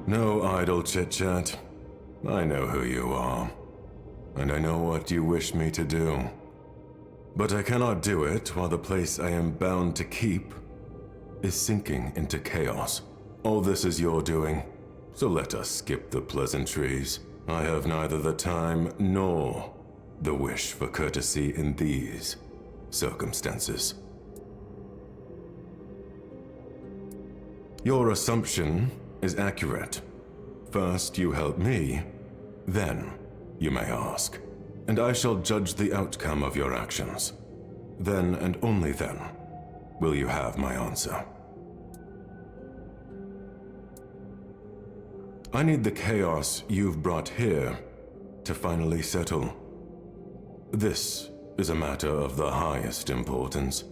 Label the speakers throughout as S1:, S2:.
S1: No idle chit-chat. I know who you are, and I know what you wish me to do. But I cannot do it while the place I am bound to keep is sinking into chaos. All this is your doing, so let us skip the pleasantries. I have neither the time nor the wish for courtesy in these circumstances. Your assumption is accurate. First you help me, then you may ask, and I shall judge the outcome of your actions. Then and only then will you have my answer. I need the chaos you've brought here to finally settle. This is a matter of the highest importance.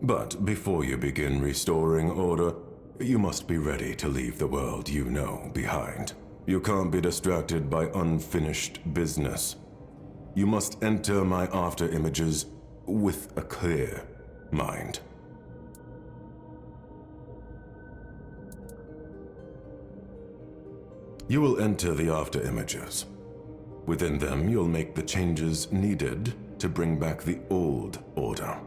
S1: But before you begin restoring order, you must be ready to leave the world you know behind. You can't be distracted by unfinished business. You must enter my after images with a clear mind. You will enter the after images. Within them, you'll make the changes needed to bring back the old order.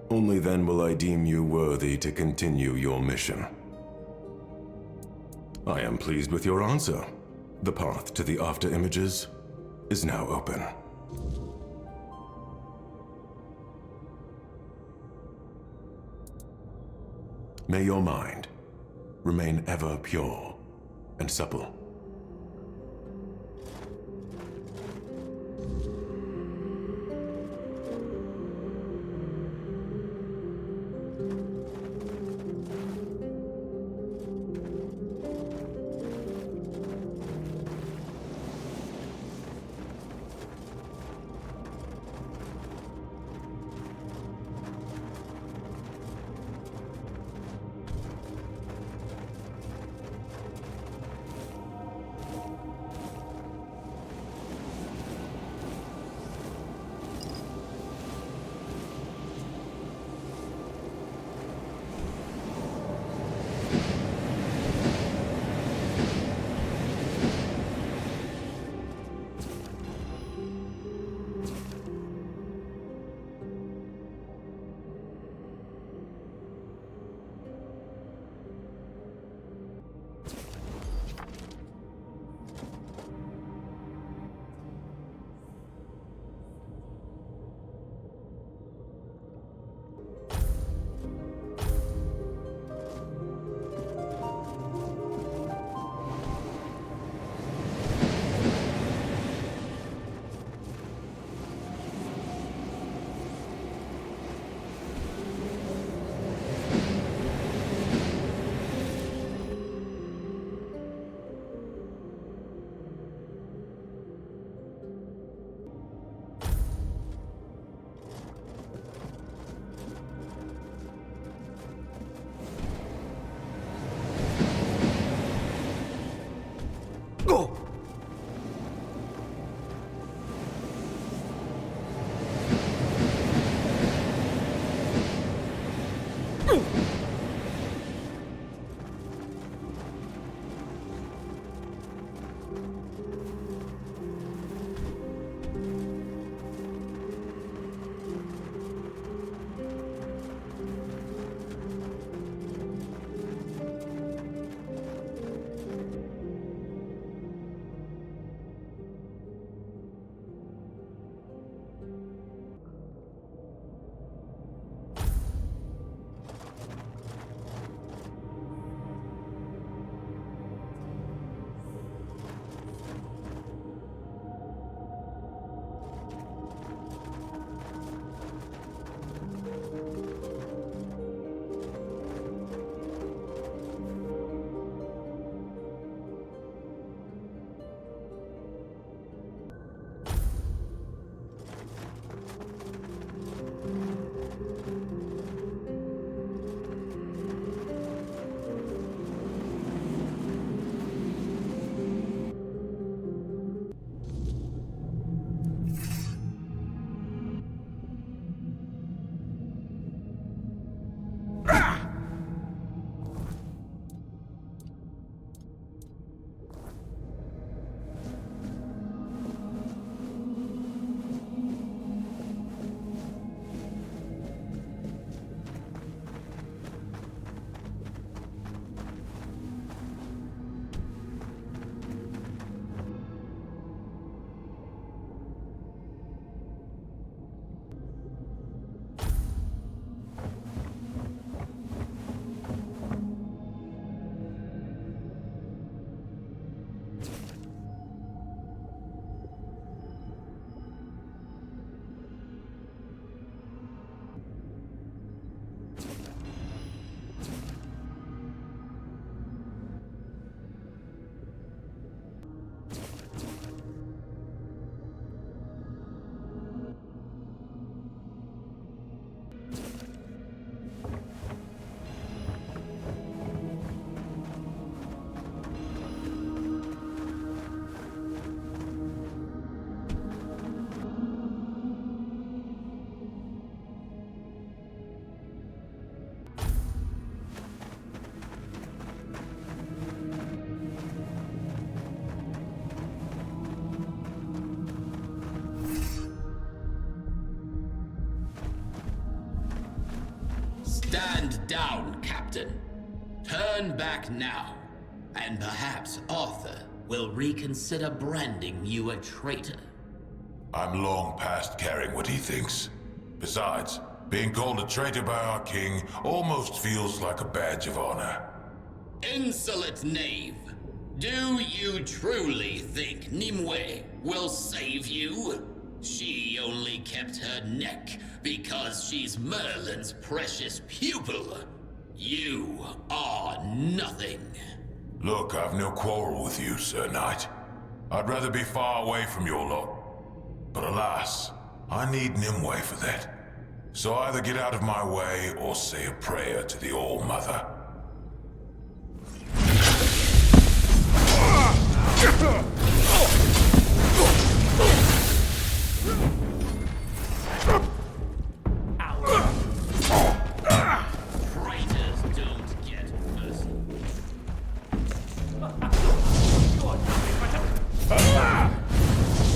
S1: Only then will I deem you worthy to continue your mission. I am pleased with your answer. The path to the after images is now open. May your mind remain ever pure and supple.
S2: Stand down, Captain. Turn back now, and perhaps Arthur will reconsider branding you a traitor.
S3: I'm long past caring what he thinks. Besides, being called a traitor by our king almost feels like a badge of honor.
S2: Insolent knave! Do you truly think Nimue will save you? She only kept her neck because she's Merlin's precious pupil. You are nothing.
S3: Look, I've no quarrel with you, Sir Knight. I'd rather be far away from your lot. But alas, I need Nimue for that. So either get out of my way or say a prayer to the All-Mother.
S2: Traitors don't get mercy.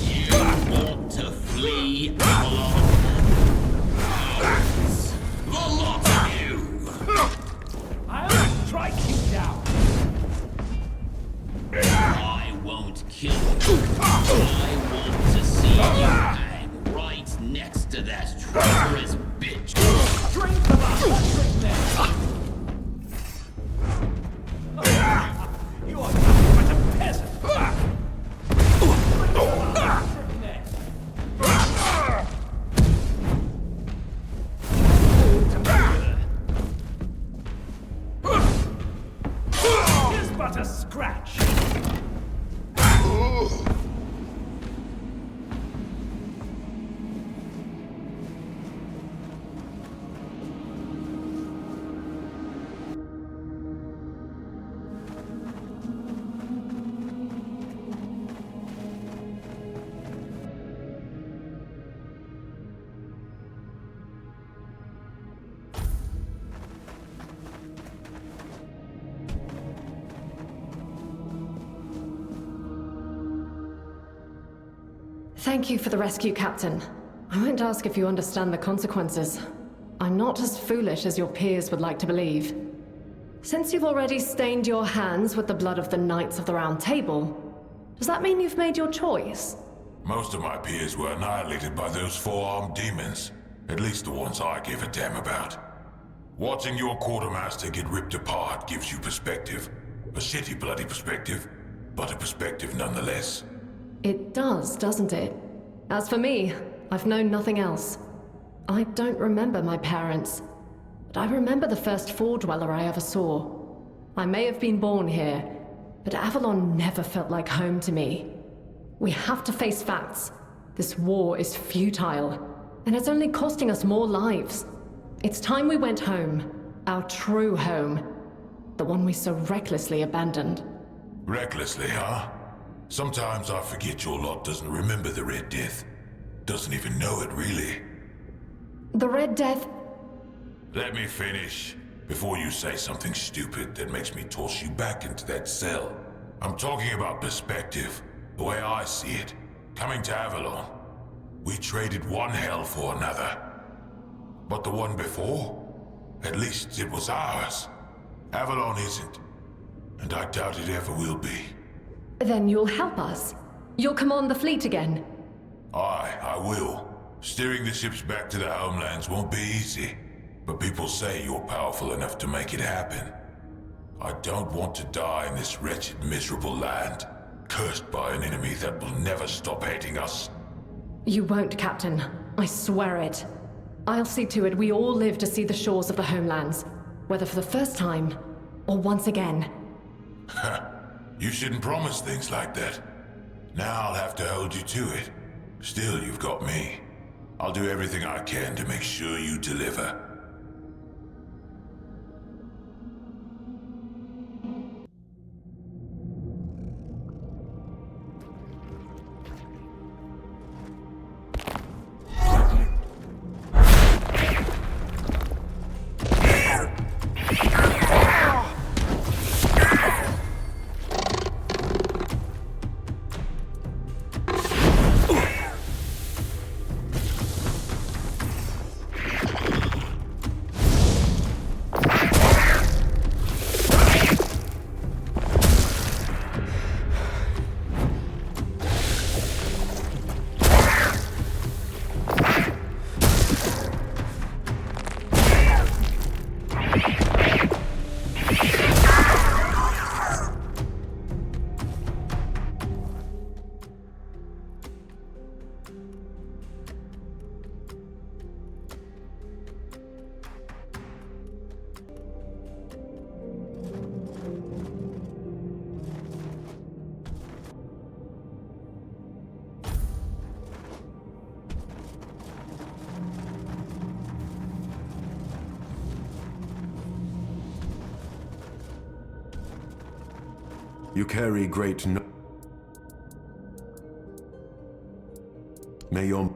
S2: You want to flee Avalon? Cowards! The lot of you!
S4: I'll strike you down.
S2: I won't kill you. I want to see you hang right next to that traitorous bitch.
S4: Drink of us, you are nothing but a peasant. Here's but a scratch.
S5: Thank you for the rescue, Captain. I won't ask if you understand the consequences. I'm not as foolish as your peers would like to believe. Since you've already stained your hands with the blood of the Knights of the Round Table, does that mean you've made your choice?
S3: Most of my peers were annihilated by those four-armed demons. At least the ones I give a damn about. Watching your quartermaster get ripped apart gives you perspective. A shitty bloody perspective, but a perspective nonetheless.
S5: It does, doesn't it? As for me, I've known nothing else. I don't remember my parents, but I remember the first Four Dweller I ever saw. I may have been born here, but Avalon never felt like home to me. We have to face facts. This war is futile, and it's only costing us more lives. It's time we went home. Our true home. The one we so recklessly abandoned.
S3: Recklessly, huh? Sometimes I forget your lot doesn't remember the Red Death. Doesn't even know it, really.
S5: The Red Death...
S3: Let me finish, before you say something stupid that makes me toss you back into that cell. I'm talking about perspective, the way I see it. Coming to Avalon, we traded one hell for another. But the one before, at least it was ours. Avalon isn't, and I doubt it ever will be.
S5: Then you'll help us. You'll command the fleet again.
S3: Aye, I will. Steering the ships back to their homelands won't be easy, but people say you're powerful enough to make it happen. I don't want to die in this wretched, miserable land, cursed by an enemy that will never stop hating us.
S5: You won't, Captain. I swear it. I'll see to it we all live to see the shores of the homelands, whether for the first time, or once again.
S3: You shouldn't promise things like that. Now I'll have to hold you to it. Still, you've got me. I'll do everything I can to make sure you deliver.
S1: you carry great May your...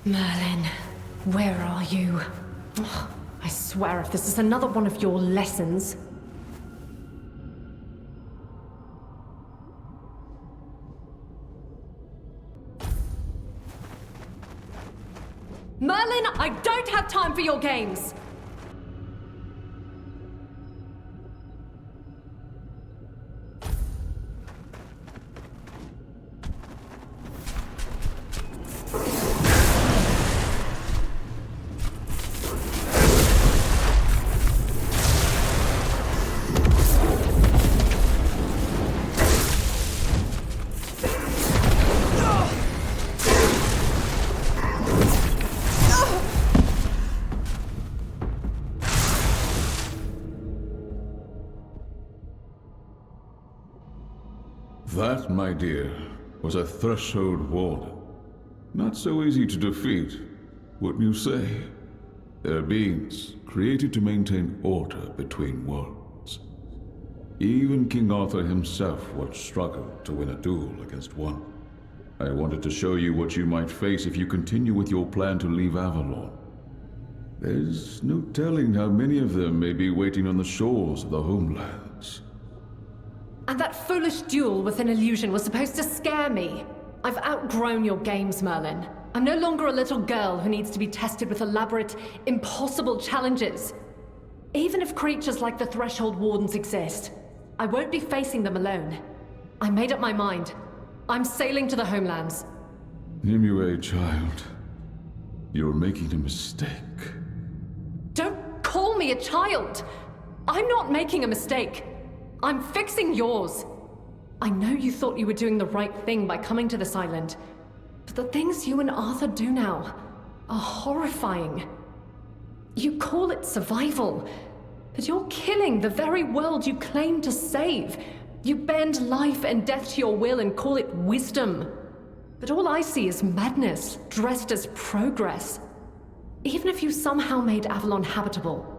S5: Merlin, where are you? Ugh, I swear if this is another one of your lessons... Merlin, I don't have time for your games!
S6: That, my dear, was a threshold warden. Not so easy to defeat, wouldn't you say? They're beings created to maintain order between worlds. Even King Arthur himself would struggle to win a duel against one. I wanted to show you what you might face if you continue with your plan to leave Avalon. There's no telling how many of them may be waiting on the shores of the homelands.
S5: And that foolish duel with an illusion was supposed to scare me. I've outgrown your games, Merlin. I'm no longer a little girl who needs to be tested with elaborate, impossible challenges. Even if creatures like the Threshold Wardens exist, I won't be facing them alone. I made up my mind. I'm sailing to the homelands.
S6: Nimue, child. You're making a mistake.
S5: Don't call me a child! I'm not making a mistake. I'm fixing yours. I know you thought you were doing the right thing by coming to this island, but the things you and Arthur do now are horrifying. You call it survival, but you're killing the very world you claim to save. You bend life and death to your will and call it wisdom. But all I see is madness, dressed as progress. Even if you somehow made Avalon habitable,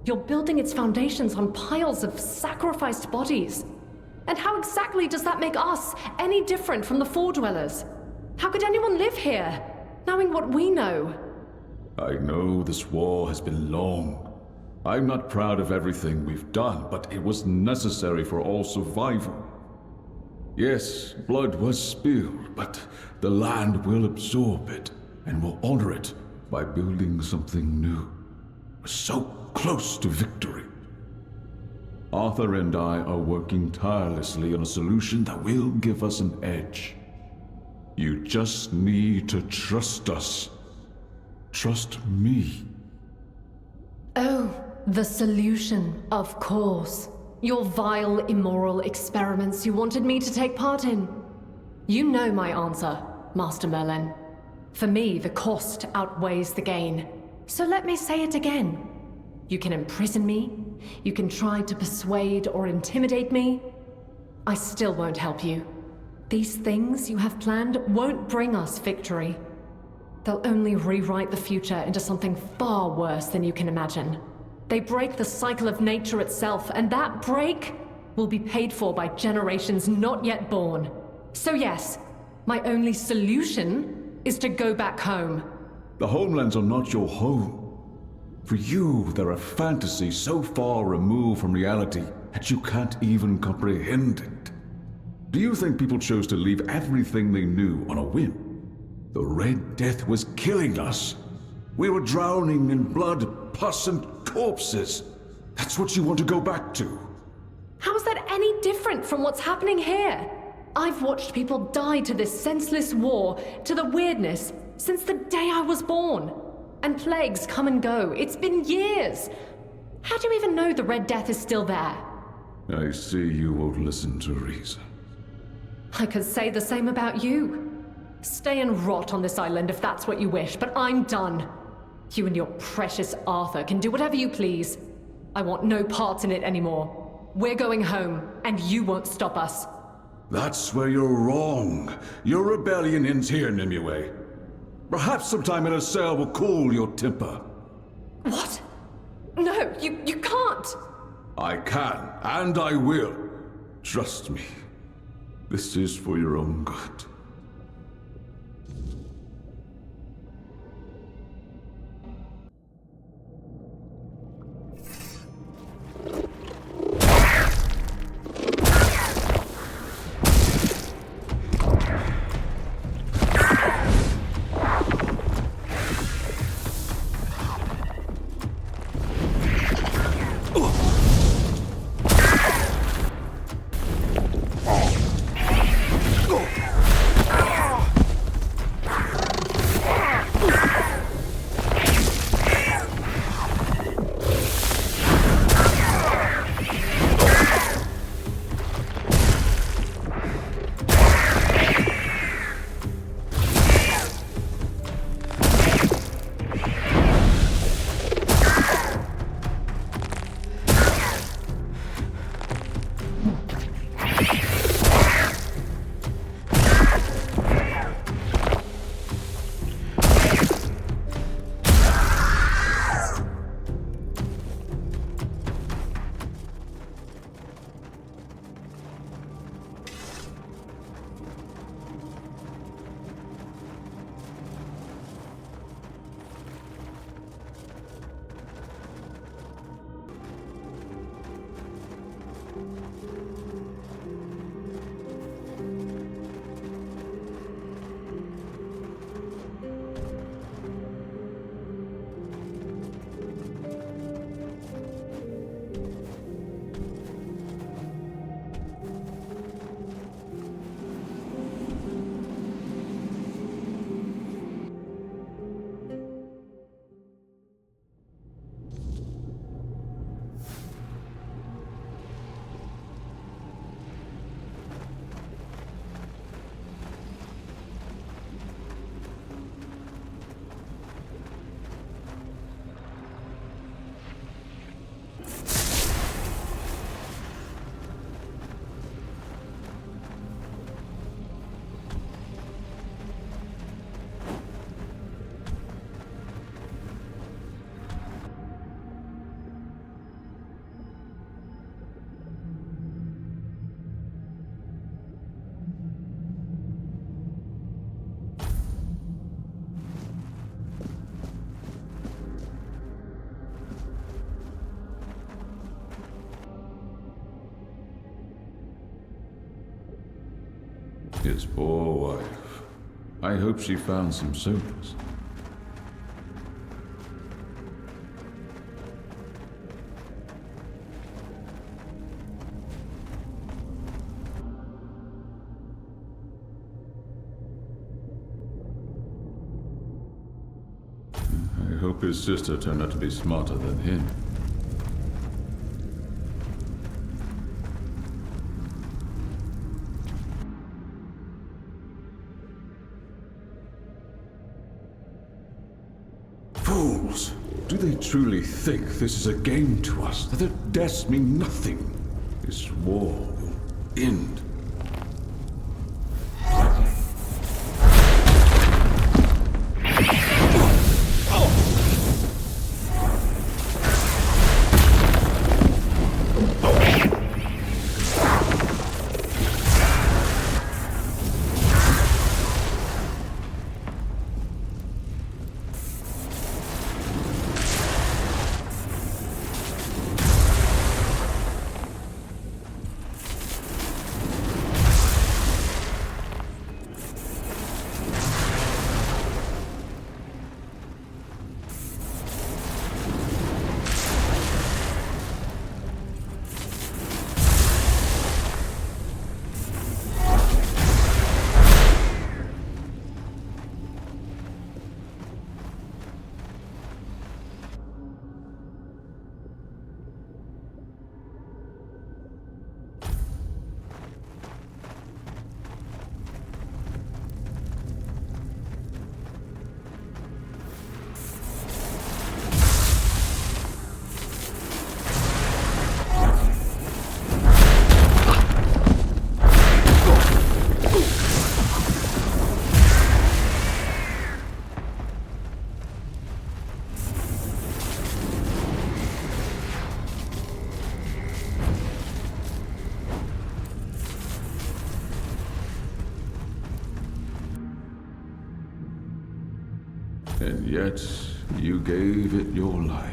S5: you're building its foundations on piles of sacrificed bodies. And how exactly does that make us any different from the Four Dwellers? How could anyone live here, knowing what we know?
S6: I know this war has been long. I'm not proud of everything we've done, but it was necessary for all survival. Yes, blood was spilled, but the land will absorb it and will honor it by building something new. We're so close to victory. Arthur and I are working tirelessly on a solution that will give us an edge. You just need to trust us. Trust me.
S5: Oh, the solution, of course. Your vile, immoral experiments you wanted me to take part in. You know my answer, Master Merlin. For me, the cost outweighs the gain. So let me say it again. You can imprison me, you can try to persuade or intimidate me. I still won't help you. These things you have planned won't bring us victory. They'll only rewrite the future into something far worse than you can imagine. They break the cycle of nature itself, and that break will be paid for by generations not yet born. So yes, my only solution is to go back home.
S6: The homelands are not your home. For you, they're a fantasy so far removed from reality that you can't even comprehend it. Do you think people chose to leave everything they knew on a whim? The Red Death was killing us. We were drowning in blood, pus, and corpses. That's what you want to go back to.
S5: How is that any different from what's happening here? I've watched people die to this senseless war, to the weirdness, since the day I was born. And plagues come and go. It's been years. How do you even know the Red Death is still there?
S6: I see you won't listen to reason.
S5: I could say the same about you. Stay and rot on this island if that's what you wish, but I'm done. You and your precious Arthur can do whatever you please. I want no parts in it anymore. We're going home, and you won't stop us.
S6: That's where you're wrong. Your rebellion ends here, Nimue. Perhaps sometime in a cell will cool your temper.
S5: What? No, you can't!
S6: I can, and I will. Trust me. This is for your own good. His poor wife. I hope she found some solace. hope his sister turned out to be smarter than him. Fools! Do they truly think this is a game to us, that their deaths mean nothing? This war will end. And yet, you gave it your life.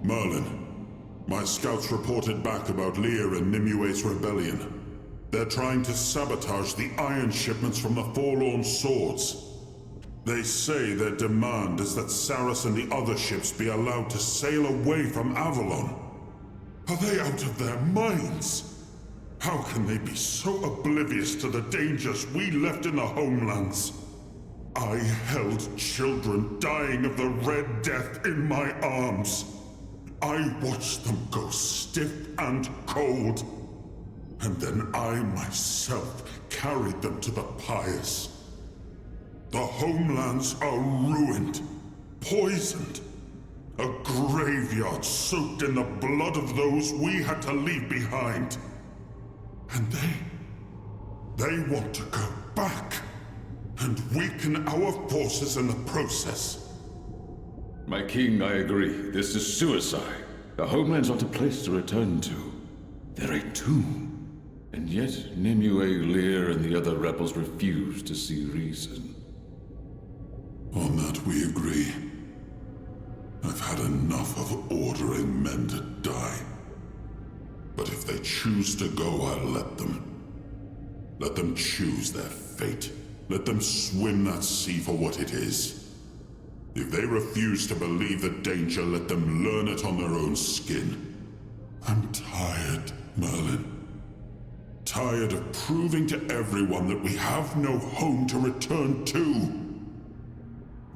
S7: Merlin, my scouts reported back about Lear and Nimue's rebellion. They're trying to sabotage the iron shipments from the Forlorn Swords. They say their demand is that Saris and the other ships be allowed to sail away from Avalon. Are they out of their minds? How can they be so oblivious to the dangers we left in the homelands? I held children dying of the Red Death in my arms. I watched them go stiff and cold. And then I myself carried them to the pyres. The homelands are ruined, poisoned. A graveyard soaked in the blood of those we had to leave behind. And they want to go back and weaken our forces in the process.
S6: My king, I agree. This is suicide. The homeland's not a place to return to. They're a tomb. And yet, Nimue, Lear, and the other rebels refuse to see reason.
S7: On that we agree. I've had enough of ordering men to die. But if they choose to go, I'll let them. Let them choose their fate. Let them swim that sea for what it is. If they refuse to believe the danger, let them learn it on their own skin. I'm tired, Merlin. Tired of proving to everyone that we have no home to return to.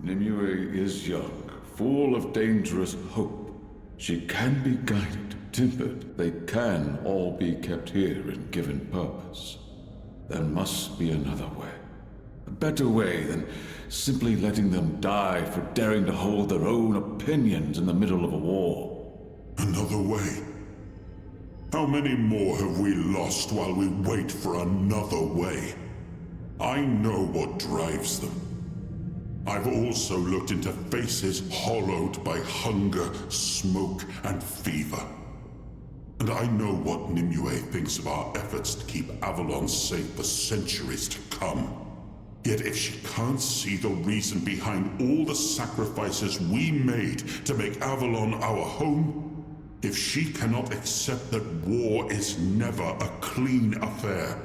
S6: Nimue is young, full of dangerous hope. She can be guided, tempered. They can all be kept here and given purpose. There must be another way. A better way than simply letting them die for daring to hold their own opinions in the middle of a war.
S7: Another way. How many more have we lost while we wait for another way? I know what drives them. I've also looked into faces hollowed by hunger, smoke, and fever. And I know what Nimue thinks of our efforts to keep Avalon safe for centuries to come. Yet if she can't see the reason behind all the sacrifices we made to make Avalon our home, if she cannot accept that war is never a clean affair,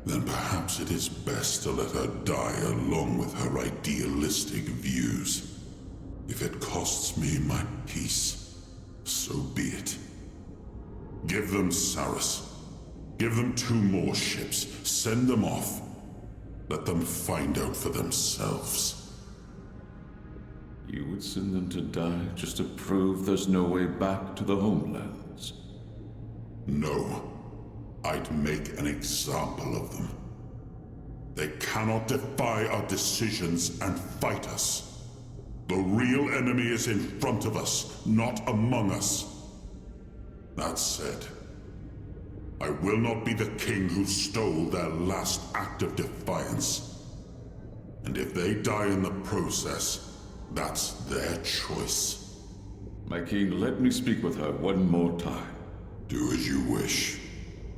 S7: then perhaps it is best to let her die along with her idealistic views. If it costs me my peace, so be it. Give them Saras. Give them 2 more ships. Send them off. Let them find out for themselves.
S6: You would send them to die just to prove there's no way back to the homelands?
S7: No. I'd make an example of them. They cannot defy our decisions and fight us. The real enemy is in front of us, not among us. That said, I will not be the king who stole their last act of defiance. And if they die in the process, that's their choice.
S6: My king, let me speak with her one more time.
S7: Do as you wish.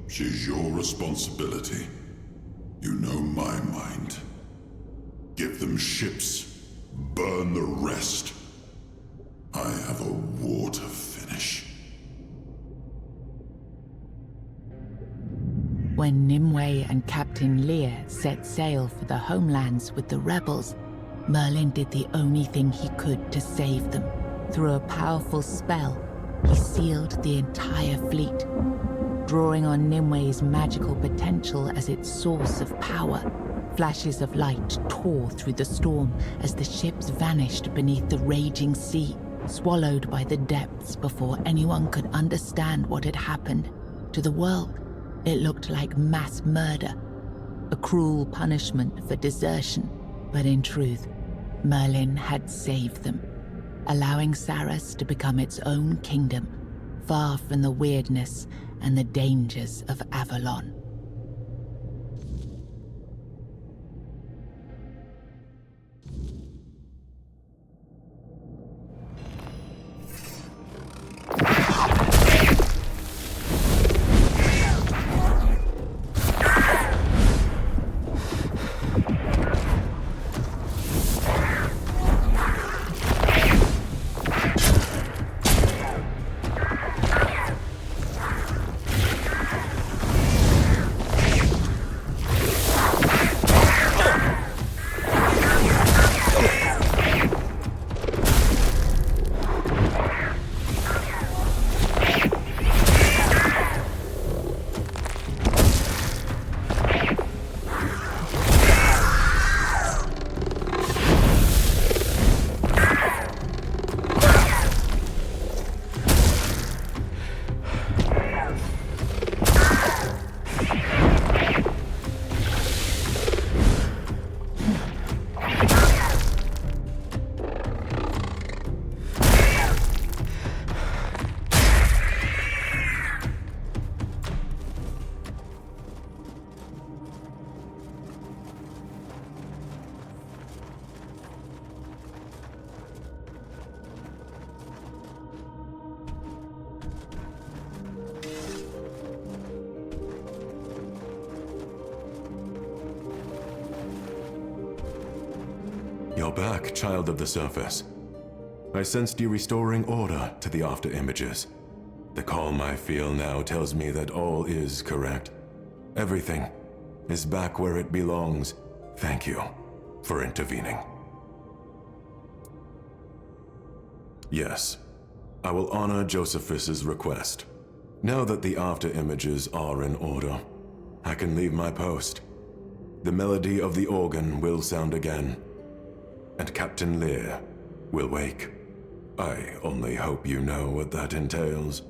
S7: She's your responsibility. You know my mind. Give them ships. Burn the rest. I have a war to finish.
S8: When Nimue and Captain Lear set sail for the homelands with the rebels, Merlin did the only thing he could to save them. Through a powerful spell, he sealed the entire fleet. Drawing on Nimue's magical potential as its source of power, flashes of light tore through the storm as the ships vanished beneath the raging sea, swallowed by the depths before anyone could understand what had happened. To the world, it looked like mass murder, a cruel punishment for desertion, but in truth, Merlin had saved them, allowing Saras to become its own kingdom, far from the weirdness and the dangers of Avalon.
S1: You're back, child of the surface. I sensed you restoring order to the after images. The calm I feel now tells me that all is correct. Everything is back where it belongs. Thank you for intervening. Yes, I will honor Josephus's request. Now that the after images are in order, I can leave my post. The melody of the organ will sound again, and Captain Lear will wake. I only hope you know what that entails.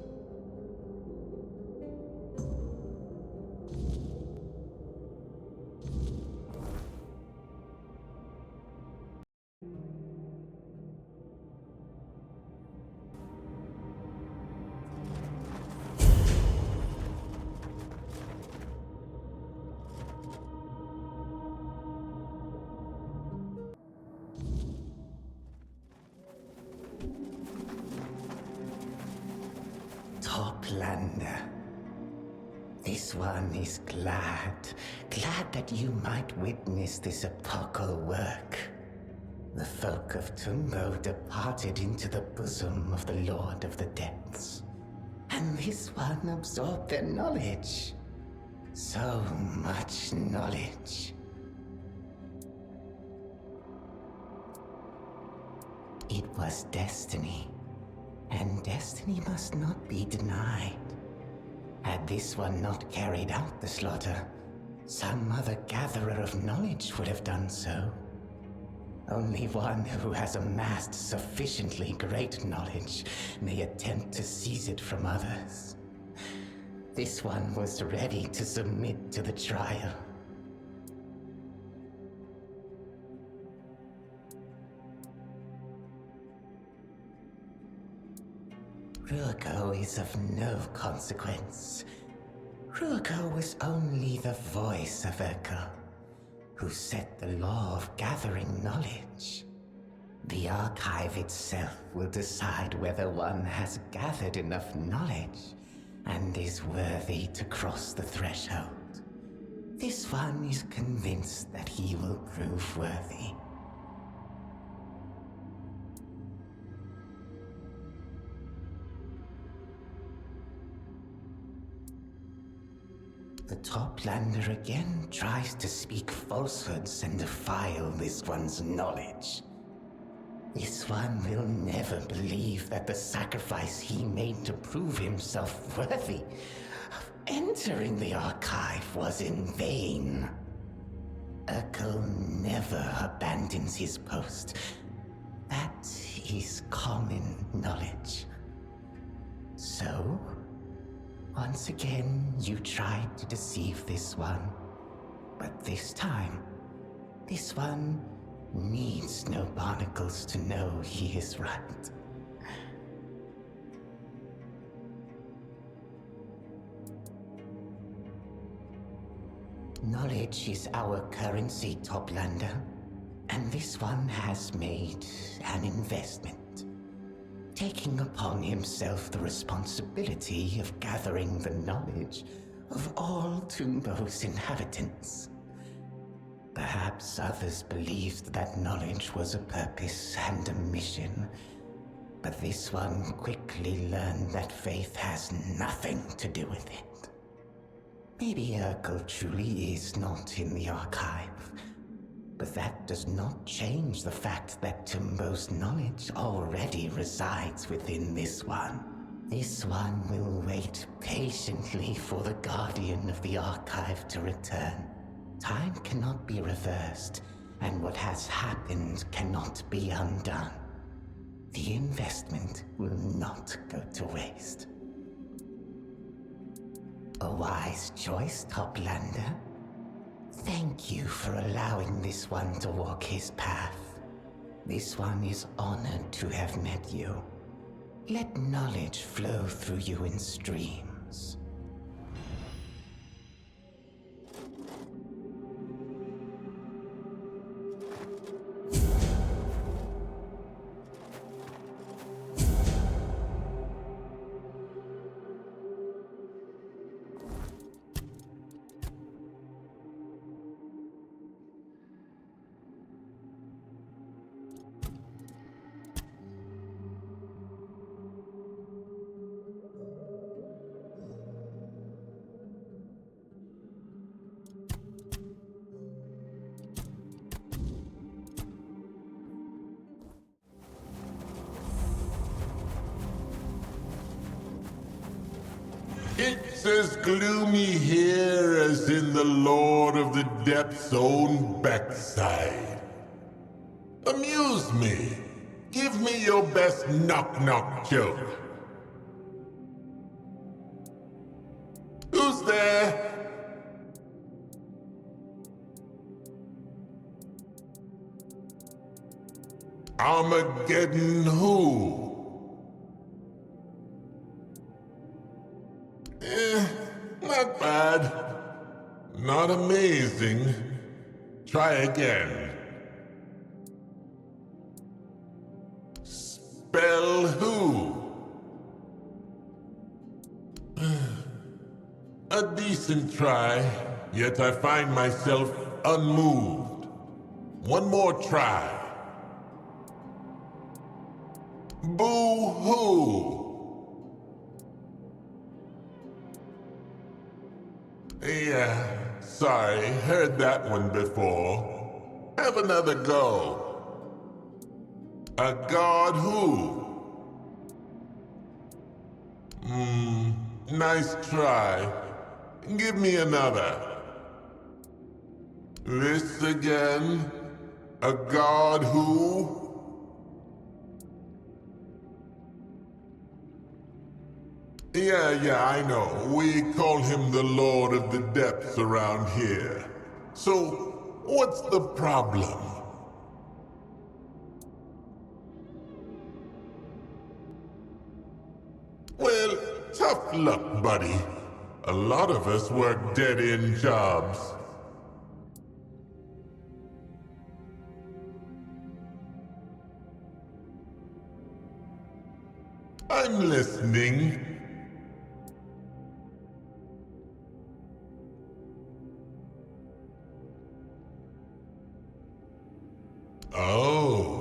S9: Toplander. This one is glad that you might witness this epochal work. The folk of Tumbo departed into the bosom of the Lord of the Depths, and this one absorbed their knowledge. So much knowledge. It was destiny, and destiny must not be denied. Had this one not carried out the slaughter, some other gatherer of knowledge would have done so. Only one who has amassed sufficiently great knowledge may attempt to seize it from others. This one was ready to submit to the trial. Ruako is of no consequence. Ruako was only the voice of Urkel, who set the law of gathering knowledge. The archive itself will decide whether one has gathered enough knowledge and is worthy to cross the threshold. This one is convinced that he will prove worthy. The Toplander again tries to speak falsehoods and defile this one's knowledge. This one will never believe that the sacrifice he made to prove himself worthy of entering the archive was in vain. Urkel never abandons his post. That is common knowledge. So, once again, you tried to deceive this one. But this time, this one needs no barnacles to know he is right. Knowledge is our currency, Toplander, and this one has made an investment, taking upon himself the responsibility of gathering the knowledge of all Tumbo's inhabitants. Perhaps others believed that knowledge was a purpose and a mission, but this one quickly learned that faith has nothing to do with it. Maybe Urkel truly is not in the archive, but that does not change the fact that Tumbo's knowledge already resides within this one. This one will wait patiently for the guardian of the archive to return. Time cannot be reversed, and what has happened cannot be undone. The investment will not go to waste. A wise choice, Toplander. Thank you for allowing this one to walk his path. This one is honored to have met you. Let knowledge flow through you in streams.
S3: It's as gloomy here as in the Lord of the Depths' own backside. Amuse me. Give me your best knock-knock joke. Who's there? Armageddon who? Not bad. Not amazing. Try again. Spell who?
S10: A decent try, yet I find myself unmoved. One more try. Boo-hoo! Yeah, sorry, heard that one before. Have another go. A god who? Nice try. Give me another. This again? A god who? Yeah, I know. We call him the Lord of the Depths around here. So, what's the problem? Well, tough luck, buddy. A lot of us work dead-end jobs. I'm listening. Oh.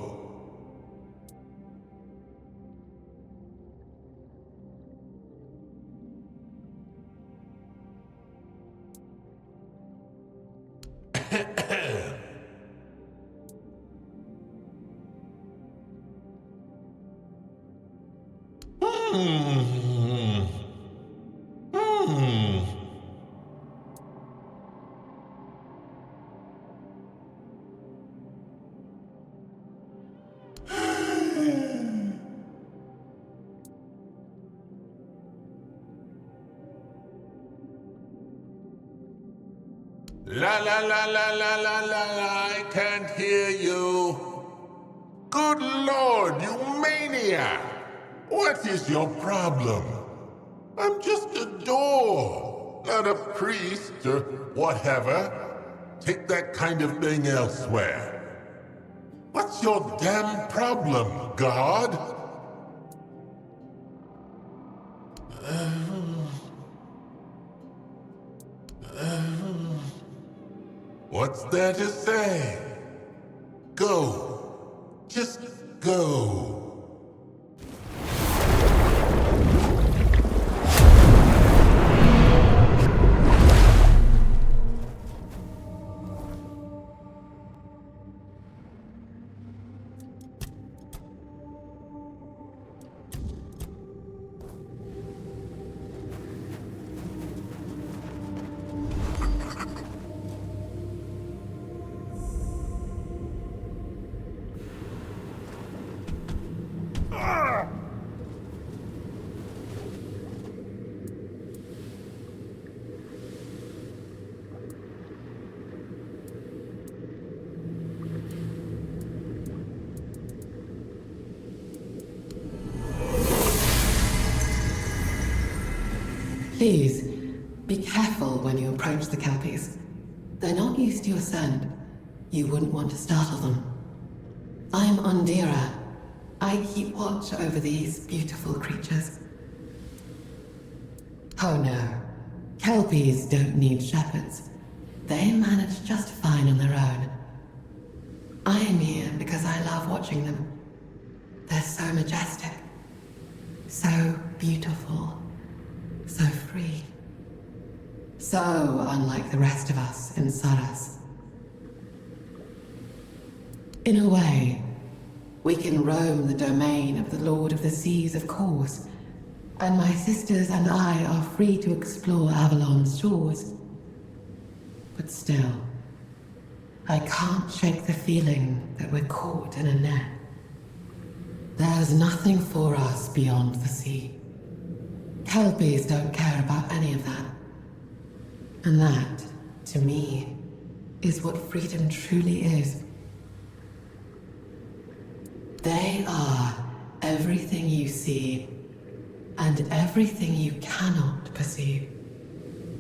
S10: La, I can't hear you. Good Lord, you maniac! What is your problem? I'm just a door, not a priest or whatever. Take that kind of thing elsewhere. What's your damn problem, God? What's there to say? Go. Just go.
S5: Please, be careful when you approach the Kelpies. They're not used to your scent. You wouldn't want to startle them. I'm Undira. I keep watch over these beautiful creatures. Oh no. Kelpies don't need shepherds. They manage just fine on their own. I am here because I love watching them. They're so majestic. So beautiful. So free. So unlike the rest of us in Saras. In a way, we can roam the domain of the Lord of the Seas, of course, and my sisters and I are free to explore Avalon's shores. But still, I can't shake the feeling that we're caught in a net. There's nothing for us beyond the sea. Kelpies don't care about any of that. And that, to me, is what freedom truly is. They are everything you see, and everything you cannot perceive.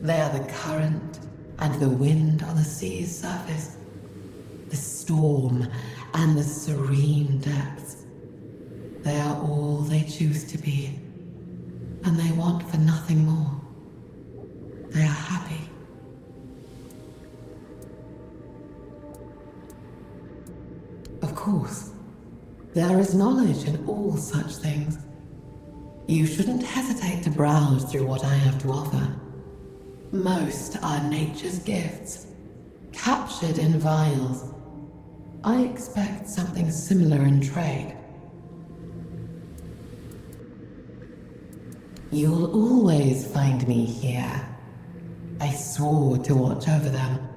S5: They are the current and the wind on the sea's surface, the storm and the serene depths. They are all they choose to be, and they want for nothing more.
S11: they are happy. Of course, there is knowledge in all such things. You shouldn't hesitate to browse through what I have to offer. Most are nature's gifts, captured in vials. I expect something similar in trade. You'll always find me here. I swore to watch over them.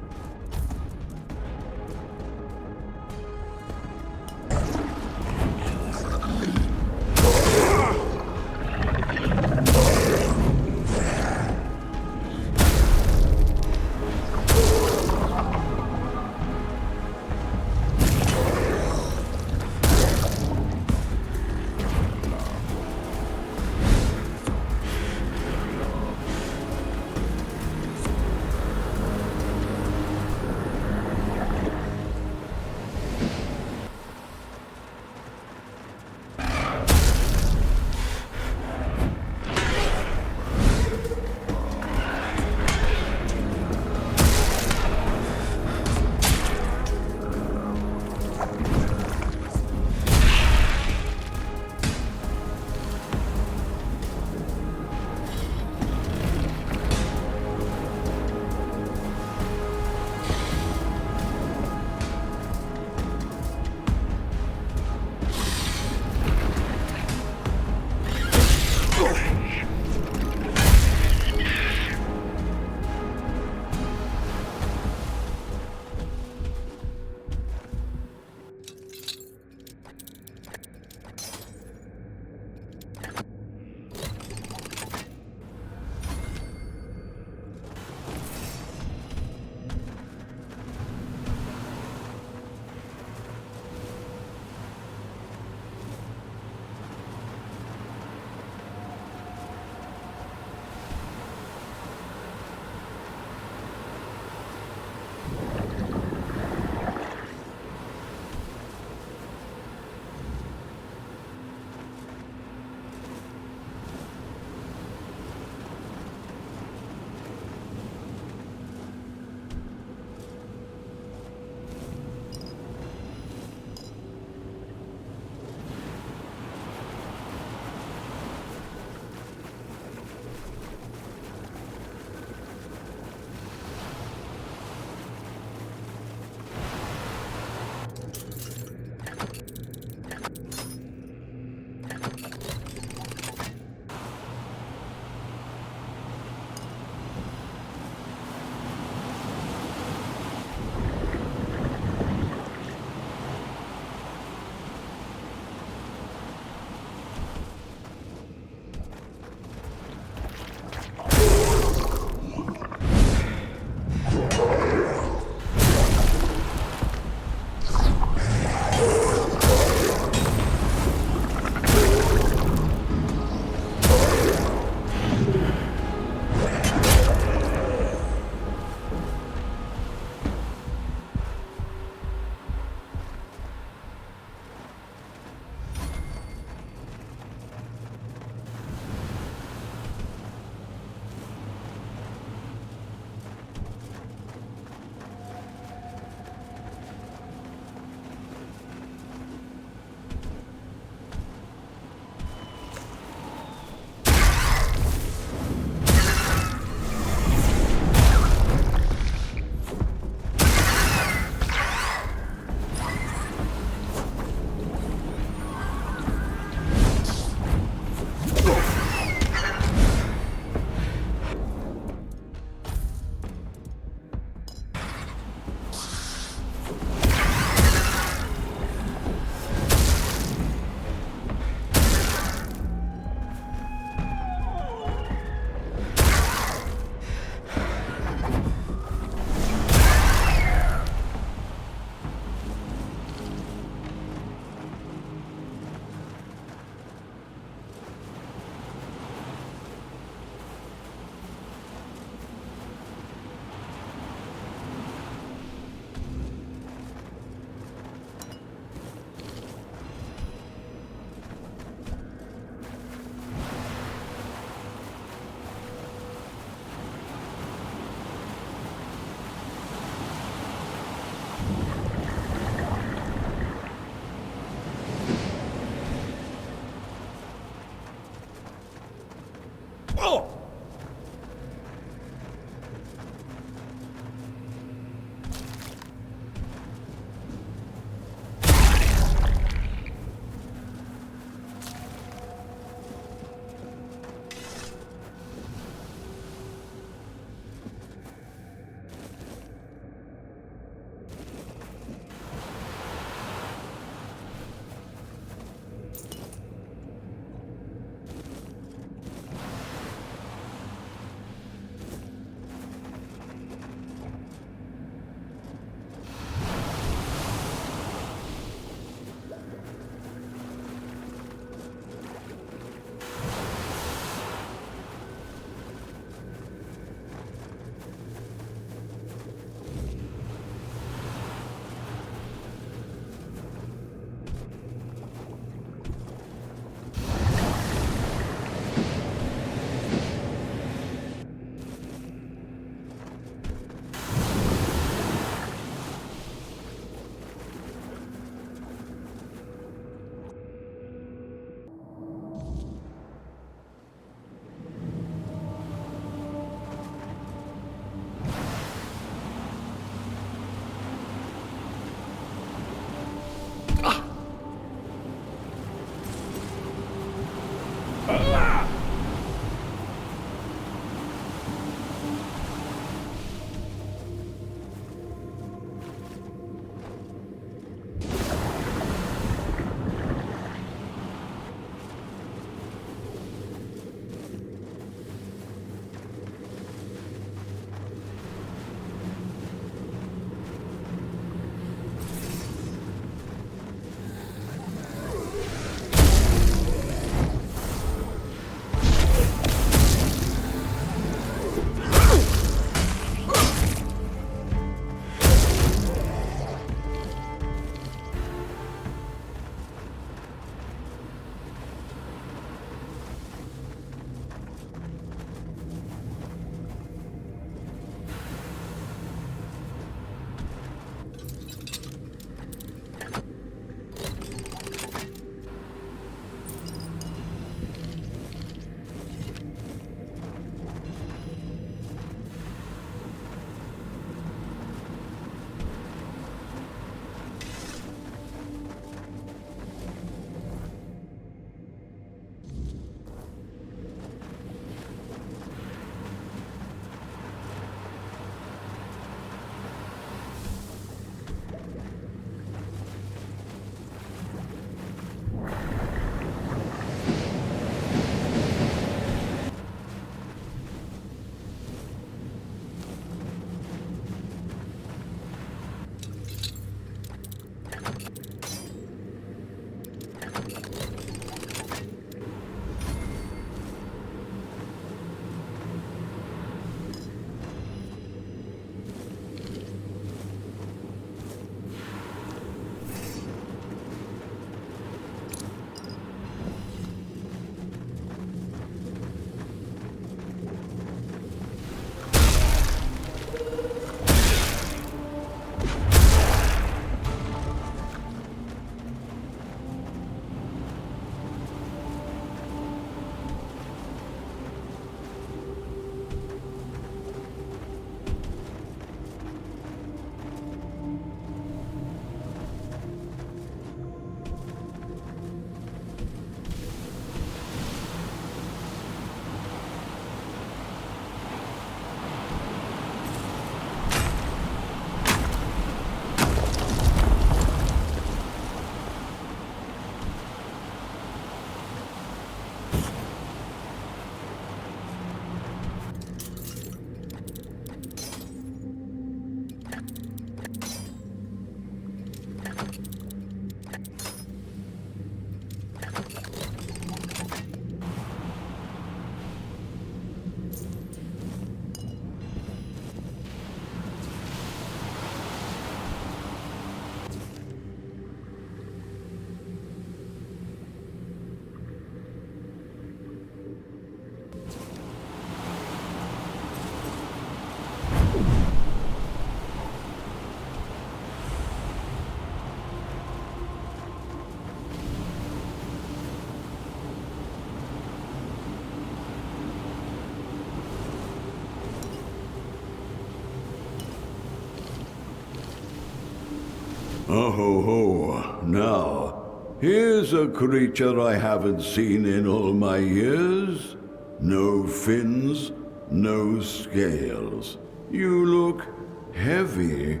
S12: Oh ho ho. Now, here's a creature I haven't seen in all my years. No fins, no scales. You look heavy,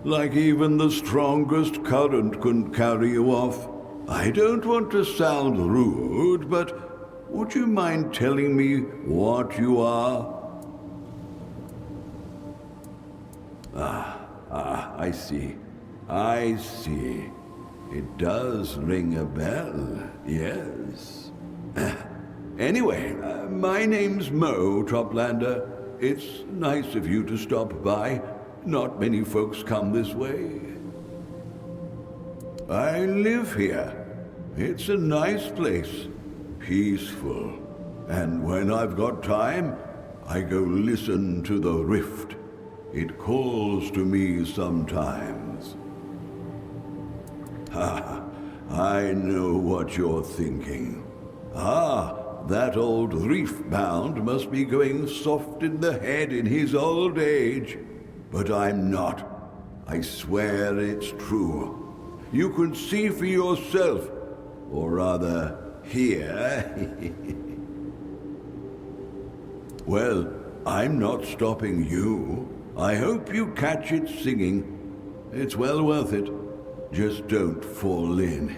S12: like even the strongest current couldn't carry you off. I don't want to sound rude, but would you mind telling me what you are? I see. I see. It does ring a bell, yes. Anyway, my name's Mo, Toplander. It's nice of you to stop by. Not many folks come this way. I live here. It's a nice place. Peaceful. And when I've got time, I go listen to the rift. It calls to me sometimes. Ha! I know what you're thinking. That old reef-bound must be going soft in the head in his old age. But I'm not. I swear it's true. You can see for yourself, or rather, hear. Well, I'm not stopping you. I hope you catch it singing. It's well worth it. Just don't fall in.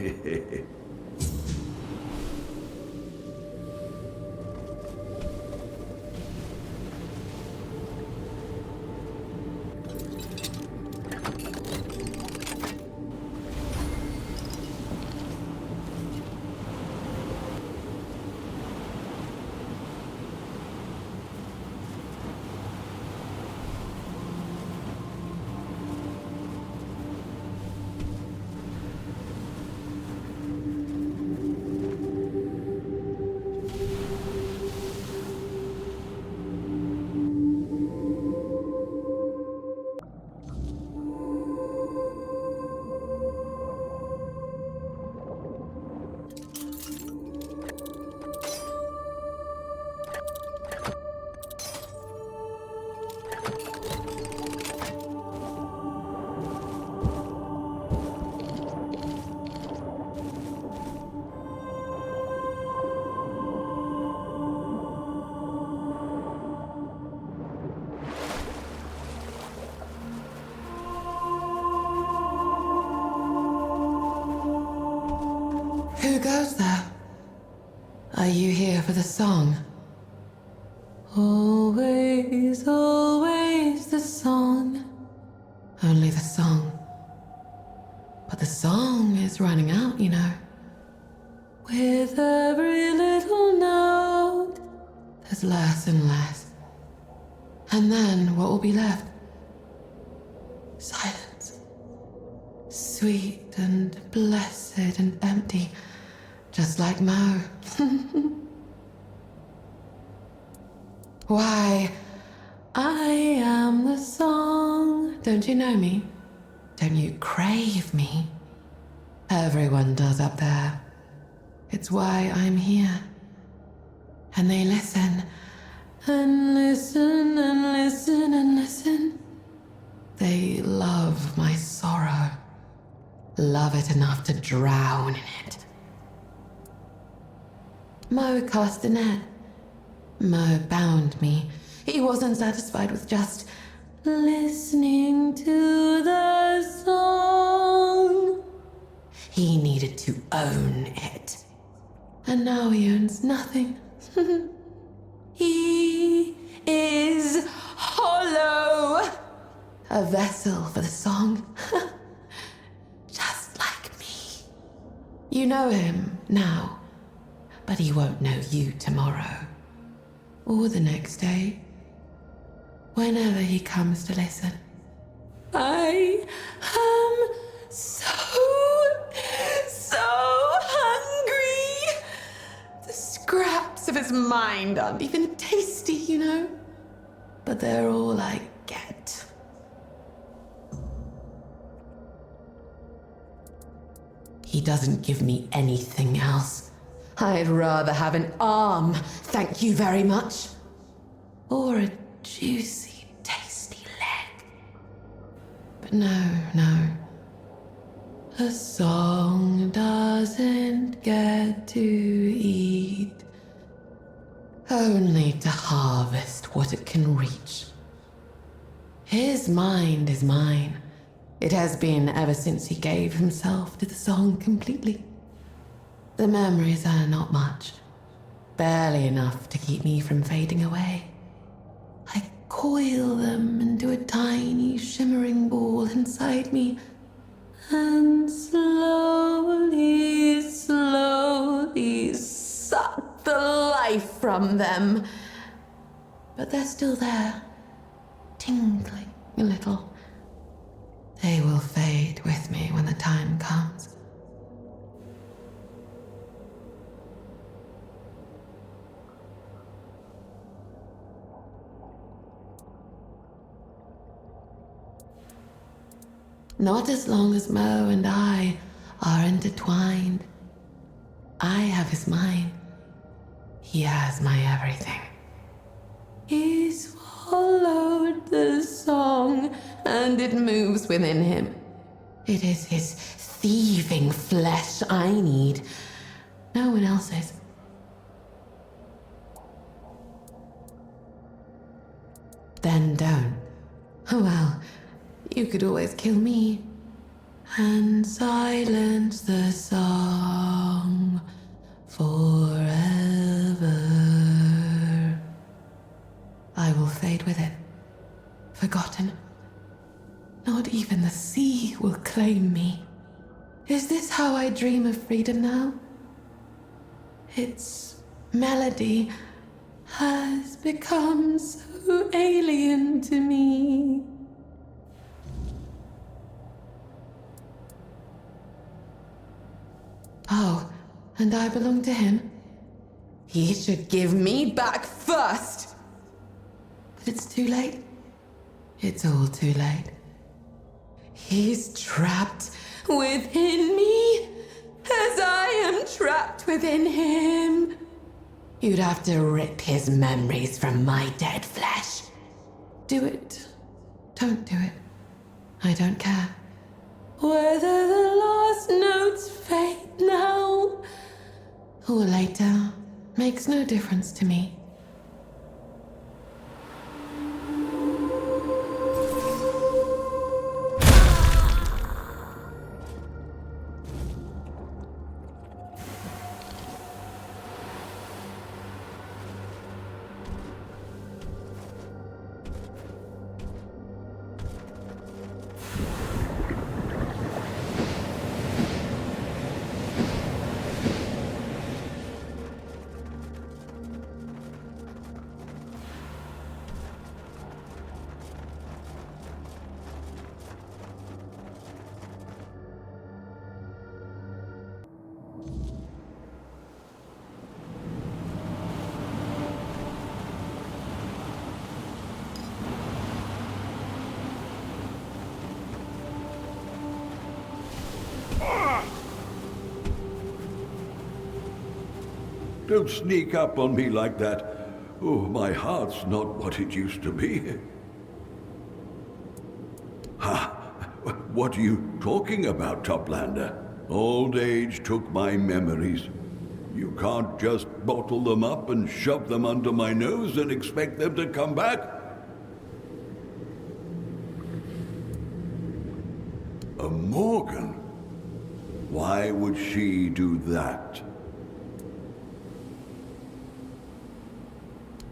S11: Who goes there? Are you here for the song? Always, always the song. Only the song. But the song is running out, you know. With every little note, there's less and less. And then what will be left? Silence. Sweet and blessed and empty. Just like Mo. Why, I am the song. Don't you know me? Don't you crave me? Everyone does up there. It's why I'm here. And they listen, and listen, and listen, and listen. They love my sorrow. Love it enough to drown in it. Mo cast a net. Mo bound me. He wasn't satisfied with just listening to the song. He needed to own it. And now he owns nothing. He is hollow. A vessel for the song. Just like me. You know him now. But he won't know you tomorrow. Or the next day. Whenever he comes to listen. I am so hungry. The scraps of his mind aren't even tasty, you know. But they're all I get. He doesn't give me anything else. I'd rather have an arm, thank you very much. Or a juicy, tasty leg. But no. A song doesn't get to eat, only to harvest what it can reach. His mind is mine. It has been ever since he gave himself to the song completely. The memories are not much, barely enough to keep me from fading away. I coil them into a tiny shimmering ball inside me, and slowly, slowly suck the life from them. But they're still there, tingling a little. They will fade with me when the time comes. Not as long as Mo and I are intertwined. I have his mind. He has my everything. He swallowed the song, and it moves within him. It is his thieving flesh I need. No one else's. Then don't. Well, you could always kill me and silence the song forever. I will fade with it, forgotten. Not even the sea will claim me. Is this how I dream of freedom now? Its melody has become so alien to me. Oh, and I belong to him? He should give me back first! But it's too late. It's all too late. He's trapped within me, as I am trapped within him. You'd have to rip his memories from my dead flesh. Do it. Don't do it. I don't care. Whether the last notes fade now or later makes no difference to me.
S12: Don't sneak up on me like that. Oh, my heart's not what it used to be. Ha! What are you talking about, Toplander? Old age took my memories. You can't just bottle them up and shove them under my nose and expect them to come back. A Morgan? Why would she do that?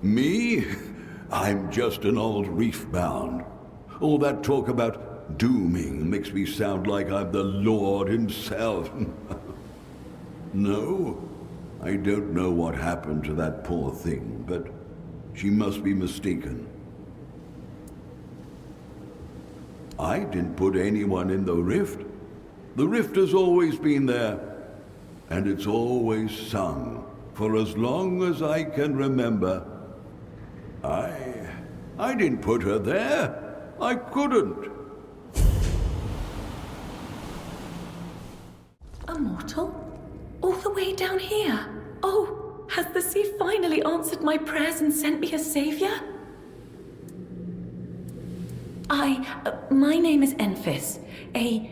S12: Me? I'm just an old reef-bound. All that talk about dooming makes me sound like I'm the Lord himself. No, I don't know what happened to that poor thing, but she must be mistaken. I didn't put anyone in the rift. The rift has always been there, and it's always sung, for as long as I can remember. I didn't put her there. I couldn't.
S13: A mortal? All the way down here? Oh, has the sea finally answered my prayers and sent me a savior? My name is Enfys, a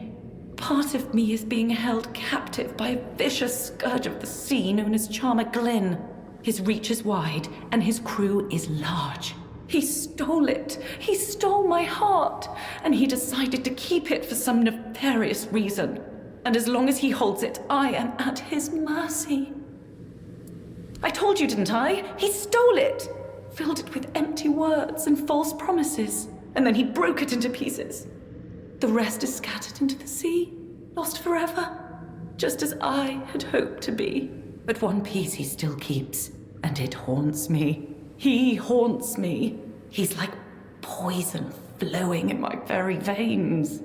S13: Part of me is being held captive by a vicious scourge of the sea known as Charmer Glynn. His reach is wide, and his crew is large. He stole it. He stole my heart, and he decided to keep it for some nefarious reason. And as long as he holds it, I am at his mercy. I told you, didn't I? He stole it, filled it with empty words and false promises, and then he broke it into pieces. The rest is scattered into the sea, lost forever, just as I had hoped to be. But one piece he still keeps, and it haunts me. He haunts me. He's like poison flowing in my very veins.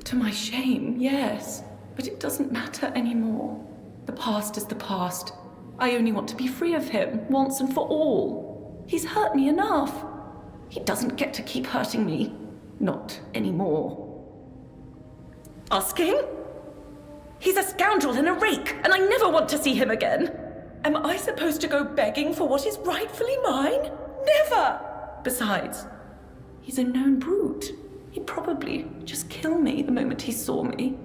S13: To my shame, yes, but it doesn't matter anymore. The past is the past. I only want to be free of him, once and for all. He's hurt me enough. He doesn't get to keep hurting me. Not anymore. Asking? He's a scoundrel and a rake, and I never want to see him again. Am I supposed to go begging for what is rightfully mine? Never! Besides, he's a known brute. He'd probably just kill me the moment he saw me.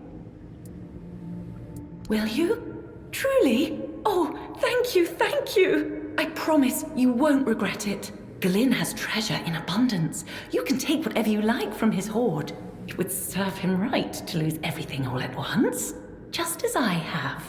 S13: Will you? Truly? Oh, thank you, thank you! I promise you won't regret it. Glynn has treasure in abundance. You can take whatever you like from his hoard. It would serve him right to lose everything all at once, just as I have.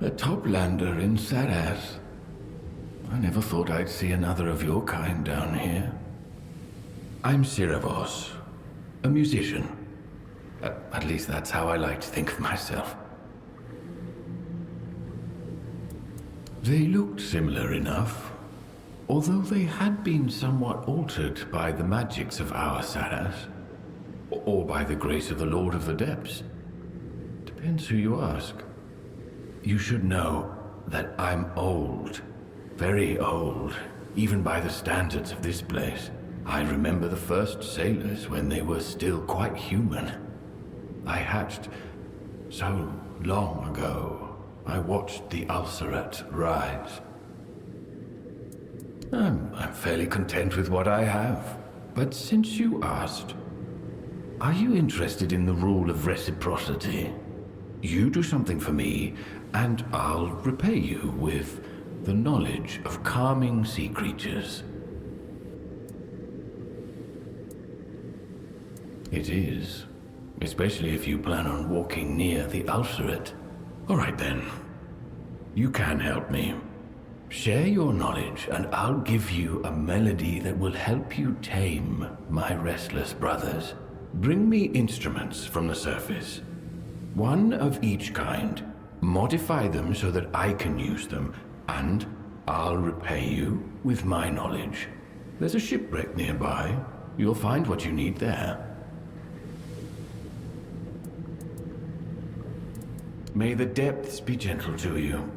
S14: A toplander in Saras. I never thought I'd see another of your kind down here. I'm Siravos, a musician. At least that's how I like to think of myself. They looked similar enough, although they had been somewhat altered by the magics of our Saras, or by the grace of the Lord of the Depths. Depends who you ask. You should know that I'm old, Very old, even by the standards of this place. I remember the first sailors when they were still quite human. I hatched so long ago. I watched the Ulcerat rise. I'm fairly content with what I have. But since you asked, are you interested in the rule of reciprocity? You do something for me, and I'll repay you with the knowledge of calming sea creatures. It is, especially if you plan on walking near the Ulcerat. All right then, you can help me. Share your knowledge, and I'll give you a melody that will help you tame my restless brothers. Bring me instruments from the surface. One of each kind. Modify them so that I can use them, and I'll repay you with my knowledge. There's a shipwreck nearby. You'll find what you need there. May the depths be gentle to you.